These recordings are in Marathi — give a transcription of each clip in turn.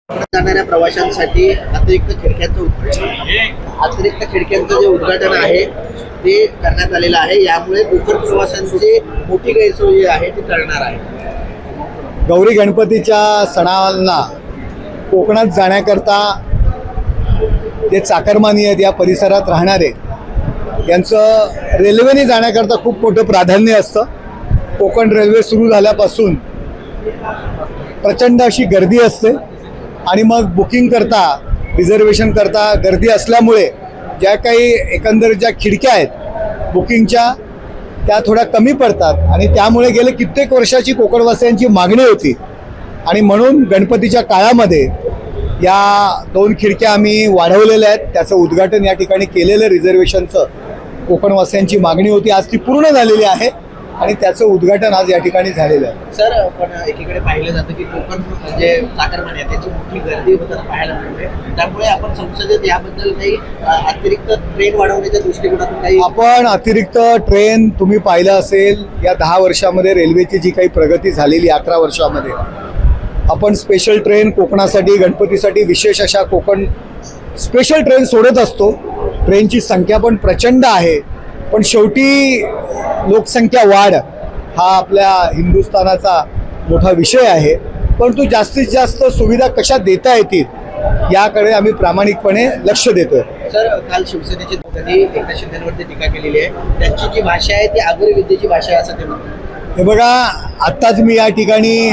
जाणाऱ्या प्रवाशांसाठी अतिरिक्त खिडक्यांचं जे उद्घाटन आहे ते करण्यात आलेलं आहे. यामुळे कोकण प्रवाशांची मोठी गैरसोय जी आहे ती टळणार आहे. गौरी गणपतीच्या सणाला कोकणात जाण्याकरता जे चाकरमानी आहेत, या परिसरात राहणारे, यांचं रेल्वेने जाण्याकरता खूप मोठं प्राधान्य असतं. कोकण रेल्वे सुरू झाल्यापासून प्रचंड अशी गर्दी असते आणि मग बुकिंग करता, रिझर्वेशन करता गर्दी असल्यामुळे ज्या काही एकंदर ज्या खिडक्या आहेत बुकिंगच्या त्या थोड्या कमी पडतात आणि त्यामुळे गेले कित्येक वर्षाची कोकणवासियांची मागणी होती आणि म्हणून गणपतीच्या काळामध्ये या 2 खिडक्या आम्ही वाढवलेल्या आहेत. त्याचं उद्घाटन या ठिकाणी केलेलं रिझर्वेशनचं कोकणवासियांची मागणी होती, आज ती पूर्ण झालेली आहे आणि त्याचं उद्घाटन आज या ठिकाणी झालेलं आहे. सर, पण एकीकडे पाहिलं जातं की कोकण जे चाकरमानी आहे त्याची मोठी गर्दी होताना पाहायला मिळते. त्यामुळे आपण संसदेत याबद्दल काही अतिरिक्त ट्रेन वाढवण्याच्या दृष्टिकोनातून काही आपण अतिरिक्त ट्रेन तुम्ही पाहिलं असेल या 10 वर्षामध्ये रेल्वेची जी काही प्रगती झालेली 11 वर्षामध्ये आपण स्पेशल ट्रेन कोकणासाठी गणपतीसाठी विशेष अशा कोकण स्पेशल ट्रेन सोडत असतो. ट्रेनची संख्या पण प्रचंड आहे, पण शेवटी लोकसंख्या वाढ हा आपल्या हिंदुस्थानाचा मोठा विषय आहे. परंतु जास्तीत जास्त सुविधा कशा देता येतील याकडे आम्ही प्रामाणिकपणे लक्ष देतोय. सर, काल शिवसेनेचे नेत्यांनी एकनाथ शिंदेवरती टीका केलेली आहे. त्यांची जी भाषा आहे ती आगरी विद्येची भाषा आहे असं ते म्हणतात. हे बघा, आत्ताच मी या ठिकाणी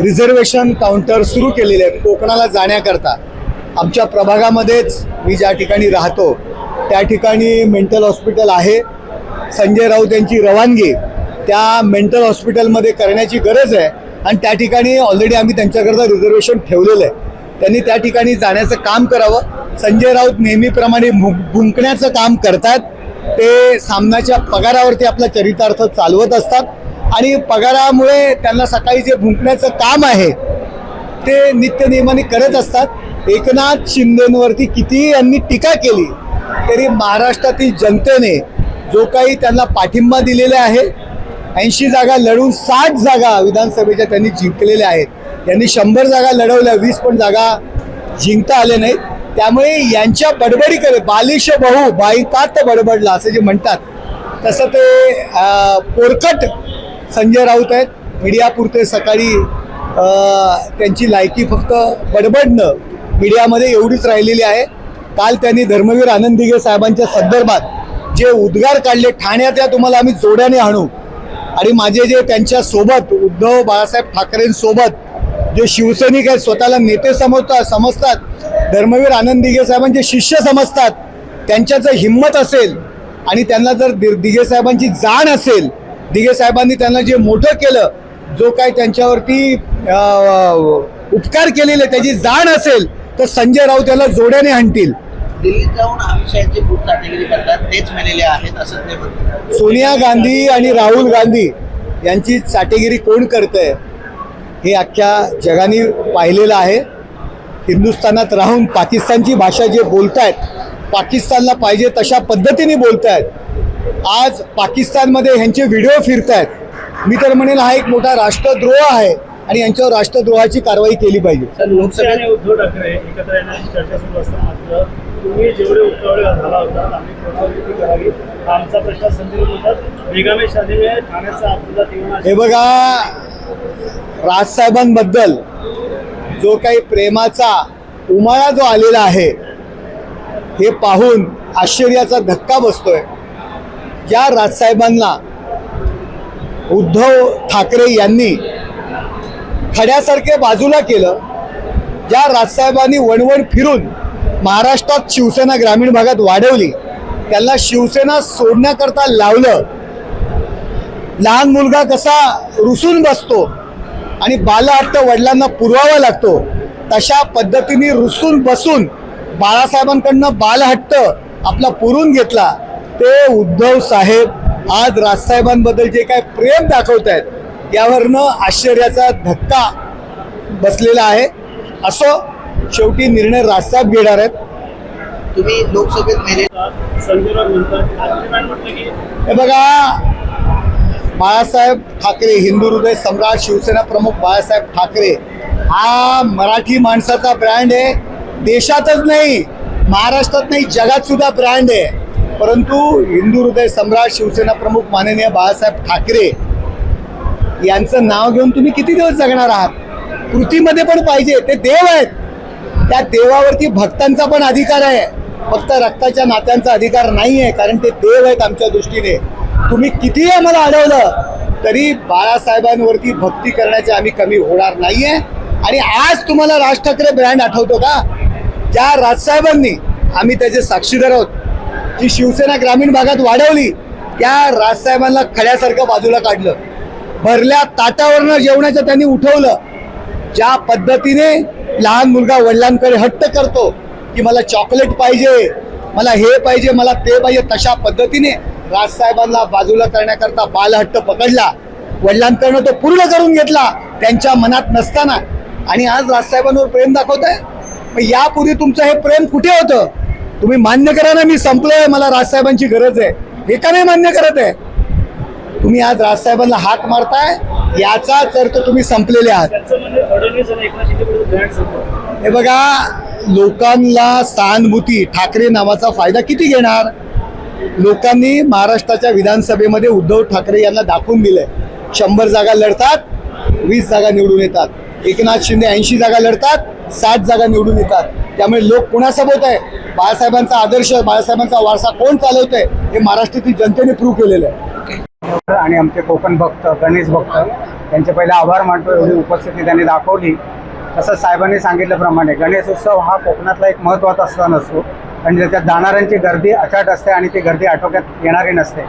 रिझर्वेशन काउंटर सुरू केलेले आहेत कोकणाला जाण्याकरता. आमच्या प्रभागामध्येच मी ज्या ठिकाणी राहतो त्या ठिकाणी मेंटल हॉस्पिटल आहे. संजय राऊत यांची रवानगी त्या मेंटल हॉस्पिटलमध्ये करण्याची गरज आहे आणि त्या ठिकाणी ऑलरेडी आम्ही त्यांच्याकरता रिझर्वेशन ठेवलेलं आहे. त्यांनी त्या ठिकाणी जाण्याचं काम करावं. संजय राऊत नेहमीप्रमाणे भुंकण्याचं काम करतात. ते सामनाच्या पगारावरती आपला चरितार्थ चालवत असतात आणि पगारामुळे त्यांना सकाळी जे भुंकण्याचं काम आहे ते नित्यनेमाने करत असतात. एकनाथ शिंदेंवरती कितीही यांनी टीका केली तरी महाराष्ट्रातील जनतेने जो काही त्यांना पाठिंबा दिलेला आहे, 80 जागा लढून 60 जागा विधानसभेच्या त्यांनी जिंकलेल्या आहेत. त्यांनी 100 जागा लढवल्या, 20 पण जागा जिंकता आल्या नाहीत. त्यामुळे यांच्या बडबडीकडे बालिश बहु बाईकात बडबडला असं जे म्हणतात तसं ते पोरकट संजय राऊत आहेत. मीडियापुरते सकाळी त्यांची लायकी फक्त बडबडणं मीडियामध्ये एवढीच राहिलेली आहे. काल त्यांनी धर्मवीर आनंद दिघे साहेबांच्या संदर्भात जे उद्गार काढले, ठाण्यातल्या तुम्हाला आम्ही जोड्याने आणू, आणि माझे जे त्यांच्या सोबत उद्धव बाळासाहेब ठाकरेंसोबत जे शिवसैनिक आहेत, स्वतःला नेते समजतात, धर्मवीर आनंद दिघे साहेबांचे शिष्य समजतात, त्यांच्या जर हिंमत असेल आणि त्यांना जर दिघे साहेबांची जाण असेल, दिघे साहेबांनी त्यांना जे मोठं केलं, जो काही त्यांच्यावरती उपकार केलेले त्याची जाण असेल तर संजय राऊत याला जोड्याने आणतील. दिल्लीत जाऊन अमित शहाची खूप चाटेगिरी करतात, तेच मिळालेले आहेत असं ते म्हणतात. सोनिया गांधी आणि राहुल गांधी यांची चाटेगिरी कोण करतंय हे अख्ख्या जगाने पाहिलेलं आहे. हिंदुस्थानात राहून पाकिस्तानची भाषा जे बोलतायत, पाकिस्तानला पाहिजे तशा पद्धतीने बोलतायत. आज पाकिस्तानमध्ये ह्यांचे व्हिडिओ फिरतायत. मी तर म्हणेन हा एक मोठा राष्ट्रद्रोह आहे आणि यांच्यावर राष्ट्रद्रोहाची कारवाई केली पाहिजे. लोकसभेत उद्धव ठाकरे एकत्र येण्याची चर्चा सुरू असताना मात्र तुम्ही जेवढे उत्तरवडे झाला होता आम्ही पुनरावृत्ती करावी आमचा प्रश्न संजय होतात बेगामे शादीने ठाण्याचा आपला तीव्र. हे बघा, राजसाहेबांबद्दल जो काही प्रेमाचा उमाळा जो आलेला आहे हे पाहून आश्चर्याचा धक्का बसतोय. या राजसाहेबांना उद्धव ठाकरे यांनी खड्यासारखे बाजूला केलं. ज्या राजसाहेबांनी वणवण फिरून महाराष्ट्रात शिवसेना ग्रामीण भागात वाढवली, त्यांना शिवसेना सोडण्याकरता लावलं. लहान मुलगा कसा रुसून बसतो आणि बालहट्ट वडिलांना पुरवावा लागतो, तशा पद्धतीने रुसून बसून बाळासाहेबांकडनं बालहट्ट आपला पुरून घेतला. ते उद्धव साहेब आज राजसाहेबांबद्दल जे काय प्रेम दाखवत आहेत यावरनं आश्चर्याचा धक्का बसलेला आहे. असो, शेवटी निर्णय राजसाहेब घेणार आहेत. तुम्ही लोकसभेत संजय राऊत म्हणतात हे बघा, बाळासाहेब ठाकरे, हिंदू हृदय सम्राट शिवसेना प्रमुख बाळासाहेब ठाकरे हा मराठी माणसाचा ब्रँड आहे. देशातच नाही, महाराष्ट्रात नाही, जगात सुद्धा ब्रँड आहे. परंतु हिंदू हृदय सम्राट शिवसेना प्रमुख माननीय बाळासाहेब ठाकरे यांचं नाव घेऊन तुम्ही किती दिवस जगणार आहात? कृतीमध्ये पण पाहिजे. ते देव आहेत, त्या देवावरती भक्तांचा पण अधिकार आहे, फक्त रक्ताच्या नात्यांचा अधिकार नाही आहे, कारण ते देव आहेत आमच्या दृष्टीने. तुम्ही कितीही आम्हाला अडवलं तरी बाळासाहेबांवरती भक्ती करण्याचे आम्ही कमी होणार नाहीये. आणि आज तुम्हाला राज ठाकरे ब्रँड आठवतो का? ज्या राजसाहेबांनी, आम्ही त्याचे साक्षीदार आहोत, जी शिवसेना ग्रामीण भागात वाढवली, त्या राजसाहेबांना खड्यासारखं बाजूला काढलं. भरल्या ताटावरनं जेवणाचं त्यांनी उठवलं. ज्या पद्धतीने लहान मुलगा वडिलांकडे हट्ट करतो की मला चॉकलेट पाहिजे, मला हे पाहिजे, मला ते पाहिजे, तशा पद्धतीने राजसाहेबांना बाजूला करण्याकरता बालहट्ट पकडला. वडिलांकडनं तो पूर्ण करून घेतला त्यांच्या मनात नसताना. आणि आज राजसाहेबांवर प्रेम दाखवताय. मग यापूर्वी तुमचं हे प्रेम कुठे होतं? तुम्ही मान्य करा ना, मी संपलोय, मला राजसाहेबांची गरज आहे. हे का नाही मान्य करत आहे? तुम्ही आज राजसाहेबांना हाक मारताय, याचाच अर्थ तुम्ही संपलेले आहात. हे बघा, लोकांना सहानुभूती, ठाकरे नावाचा फायदा किती घेणार? लोकांनी महाराष्ट्राच्या विधानसभेमध्ये उद्धव ठाकरे यांना दाखवून दिलंय. 100 जागा लढतात, 20 जागा निवडून येतात. एकनाथ शिंदे 80 जागा लढतात, 60 जागा निवडून येतात. त्यामुळे लोक कुणासोबत आहे? बाळासाहेबांचा आदर्श, बाळासाहेबांचा वारसा कोण चालवतंय हे महाराष्ट्रातील जनतेने प्रूव्ह केलेलं आहे. आणि आमचे कोकण भक्त, गणेश भक्त त्यांचे पहिले आभार मानतो. एवढी उपस्थिती त्यांनी दाखवली. तसंच साहेबांनी सांगितल्याप्रमाणे गणेश उत्सव हा कोकणातला एक महत्त्वाचा सण असतो आणि त्याच्यात जाणाऱ्यांची गर्दी अचाट असते आणि ती गर्दी आटोक्यात येणारी नसते.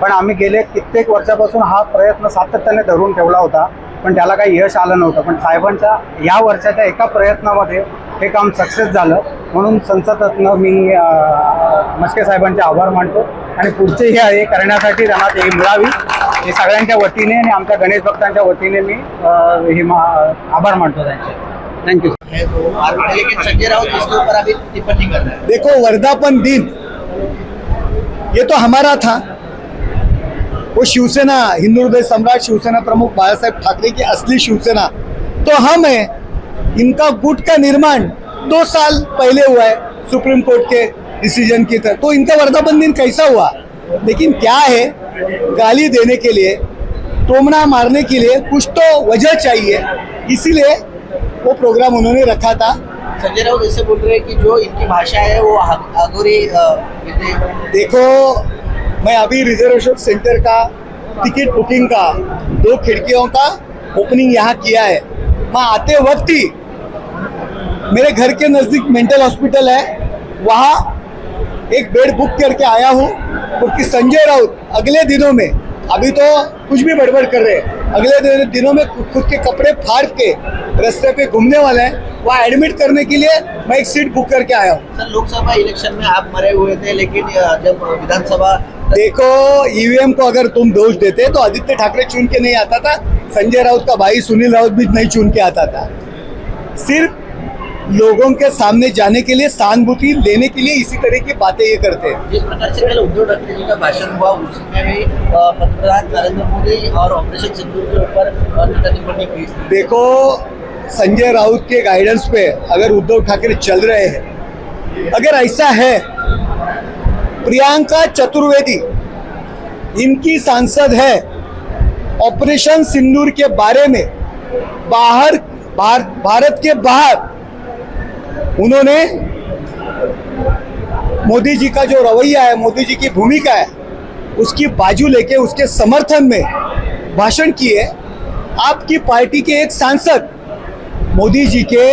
पण आम्ही गेले कित्येक वर्षापासून हा प्रयत्न सातत्याने धरून ठेवला होता, पण त्याला काही यश आलं नव्हतं. पण साहेबांच्या या वर्षाच्या एका प्रयत्नामध्ये हे काम सक्सेस झालं. म्हणून संसदेतनं मी मस्के साहेबांचे आभार मानतो आणि पुढचे हे करण्यासाठी त्यांना ते मिळावी हे सगळ्यांच्या वतीने आणि आमच्या गणेश भक्तांच्या वतीने मी आभार मानतो त्यांचे. Thank you. लेकिन संजय राउत इसके ऊपर अभी टिप्पणी कर रहे हैं. देखो, वर्धापन दिन ये तो हमारा था. वो शिवसेना, हिंदू हृदय सम्राट शिवसेना प्रमुख बाळासाहेब ठाकरे की असली शिवसेना तो हम है. इनका गुट का निर्माण 2 साल पहले हुआ है सुप्रीम कोर्ट के डिसीजन की तरह. तो इनका वर्धापन दिन कैसा हुआ? लेकिन क्या है, गाली देने के लिए, टोमना मारने के लिए कुछ तो वजह चाहिए, इसीलिए वो प्रोग्राम उन्होंने रखा था. संजय राउत ऐसे बोल रहे हैं कि जो इनकी भाषा है वो अघोरी देखो, मैं अभी रिजर्वेशन सेंटर का टिकट बुकिंग का 2 खिड़कियों का ओपनिंग यहाँ किया है. मैं आते वक्त ही मेरे घर के नज़दीक मेंटल हॉस्पिटल है, वहाँ एक बेड बुक करके आया हूँ. क्योंकि संजय राउत अगले दिनों में, अभी तो कुछ भी बड़बड़ कर रहे हैं, अगले दिनों में खुद के कपड़े फाड़ के रास्ते पे घूमने वाले हैं. वहाँ एडमिट करने के लिए मैं एक सीट बुक करके आया हूँ. सर, लोकसभा इलेक्शन में आप मरे हुए थे, लेकिन जब विधानसभा, देखो, ईवीएम को अगर तुम दोष देते तो आदित्य ठाकरे चुन के नहीं आता था, संजय राउत का भाई सुनील राउत भी नहीं चुन के आता था. सिर्फ लोगों के सामने जाने के लिए, सहानुभूति लेने के लिए इसी तरह की बातें ये करते हैं. जिस प्रकार से कल उद्धव ठाकरे जी का भाषण हुआ, उसमें भी पंतप्रधान नरेंद्र मोदी और ऑपरेशन सिंदूर के ऊपर टिप्पणी की. देखो, संजय राउत के गाइडेंस पे अगर उद्धव ठाकरे चल रहे हैं, अगर ऐसा है, प्रियंका चतुर्वेदी इनकी सांसद है, ऑपरेशन सिंदूर के बारे में भारत के बाहर उन्होंने मोदी जी का जो रवैया है, मोदी जी की भूमिका है, उसकी बाजू लेके उसके समर्थन में भाषण किए. आपकी पार्टी के एक सांसद मोदी जी के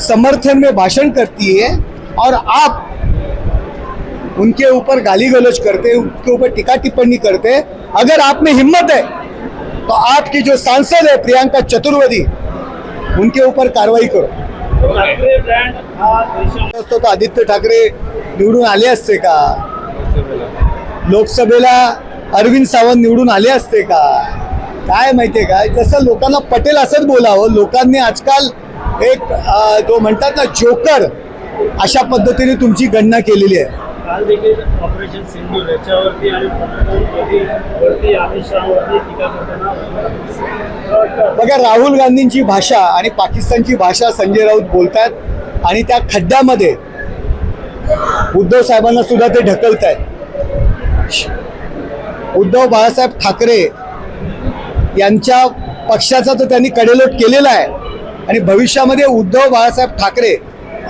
समर्थन में भाषण करती है और आप उनके ऊपर गाली गलौज करते, उनके ऊपर टीका टिप्पणी करते. अगर आप में हिम्मत है तो आपकी जो सांसद है प्रियंका चतुर्वेदी, उनके ऊपर कार्रवाई करो. तो आदित्य ठाकरे निवडून आले असते का? लोकसभेला अरविंद सावंत निवडून आले असते का? काय माहितीये का, जसं लोकांना पटेल असंच बोलावं. लोकांनी आजकाल एक जो म्हणतात ना जोकर, अशा पद्धतीने तुमची गणना केलेली आहे. काल देखील ऑपरेशन सिंधूर याच्यावरती आणि वरती अमित शहावरती टीका करताना बघा, राहुल गांधींची भाषा आणि पाकिस्तानची भाषा संजय राऊत बोलतात आणि त्या खड्ड्यामध्ये उद्धव साहेबांना सुद्धा ते ढकलत आहेत. उद्धव बाळासाहेब ठाकरे यांच्या पक्षाचा तर त्यांनी कडेलोट केलेला आहे आणि भविष्यामध्ये उद्धव बाळासाहेब ठाकरे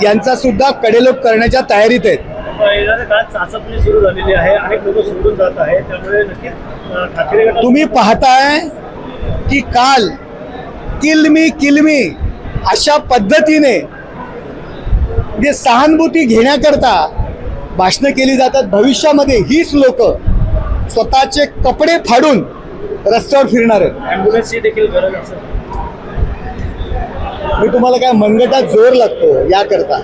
यांचा सुद्धा कडेलोट करण्याच्या तयारीत आहेत. येणाऱ्या काळात चाचपणी सुरू झालेली आहे, अनेक लोक सोडून जात आहे, त्यामुळे नक्कीच ठाकरे गटात तुम्ही पाहताय की काल किलमी अशा पद्धतीने जे सहानुभूती घेण्याकरता भाषणं केली जातात. भविष्यामध्ये हीच लोक स्वतःचे कपडे फाडून रस्त्यावर फिरणार आहेत. ॲम्ब्युलन्सची देखील गरज असेल. मी तुम्हाला काय, मनगटात जोर लागतो याकरता,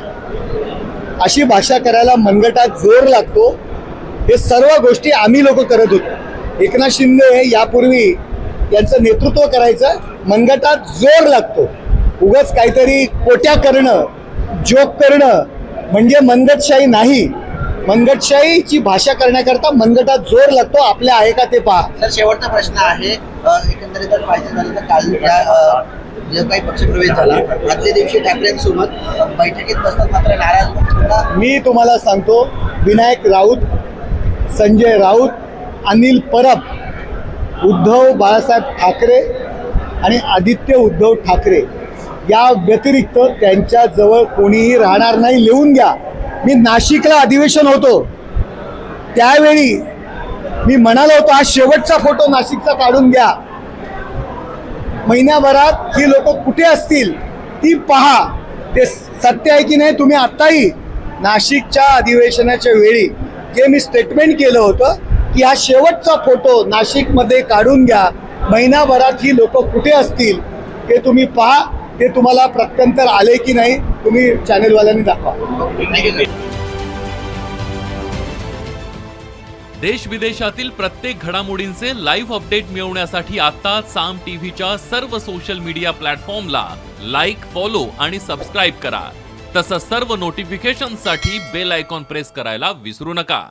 अशी भाषा करायला मनगटात जोर लागतो. हे सर्व गोष्टी आम्ही लोक करत होतो. एकनाथ शिंदे यापूर्वी यांचं नेतृत्व करायचं, मनगटात जोर लागतो. उगाच काहीतरी कोट्या करणं, जोक करणं म्हणजे मनगटशाही नाही. मनगटशाहीची भाषा करण्याकरता मनगटात जोर लागतो. आपल्या आहे का ते पहा. सर, शेवटचा प्रश्न आहे. एकंदरीत जर पाहायचं झालं तर काल ज्या जो काही पक्षप्रवेश झाला, आदल्या दिवशी ठाकरेंसोबत बैठकीत बसतात, मात्र नाराज होऊन पुन्हा मी तुम्हाला सांगतो, विनायक राऊत, संजय राऊत, अनिल परब, उद्धव बाळासाहेब ठाकरे आणि आदित्य उद्धव ठाकरे या व्यतिरिक्त त्यांच्याजवळ कोणीही राहणार नाही. लिहून घ्या. मी नाशिकला अधिवेशन होतो त्यावेळी मी म्हणालो होतो, हा शेवटचा फोटो नाशिकचा काढून घ्या. महिन्याभरात ही लोक कुठे असतील ती पहा. ते सत्य आहे की नाही. तुम्ही आत्ताही नाशिकच्या अधिवेशनाच्या वेळी जे मी स्टेटमेंट केलं होतं की हा शेवटचा फोटो नाशिकमध्ये काढून घ्या, महिनाभरात ही लोक कुठे असतील ते तुम्ही पहा. ते तुम्हाला प्रत्यंतर आले की नाही तुम्ही चॅनेलवाल्यांनी दाखवा. थँक्यू. देश विदेशातील प्रत्येक घडामोडींचे लाईव्ह अपडेट मिळवण्यासाठी आता साम टीव्हीच्या सर्व सोशल मीडिया प्लॅटफॉर्मला लाईक, फॉलो आणि सबस्क्राईब करा. तसंच सर्व नोटिफिकेशनसाठी बेल आयकॉन प्रेस करायला विसरू नका.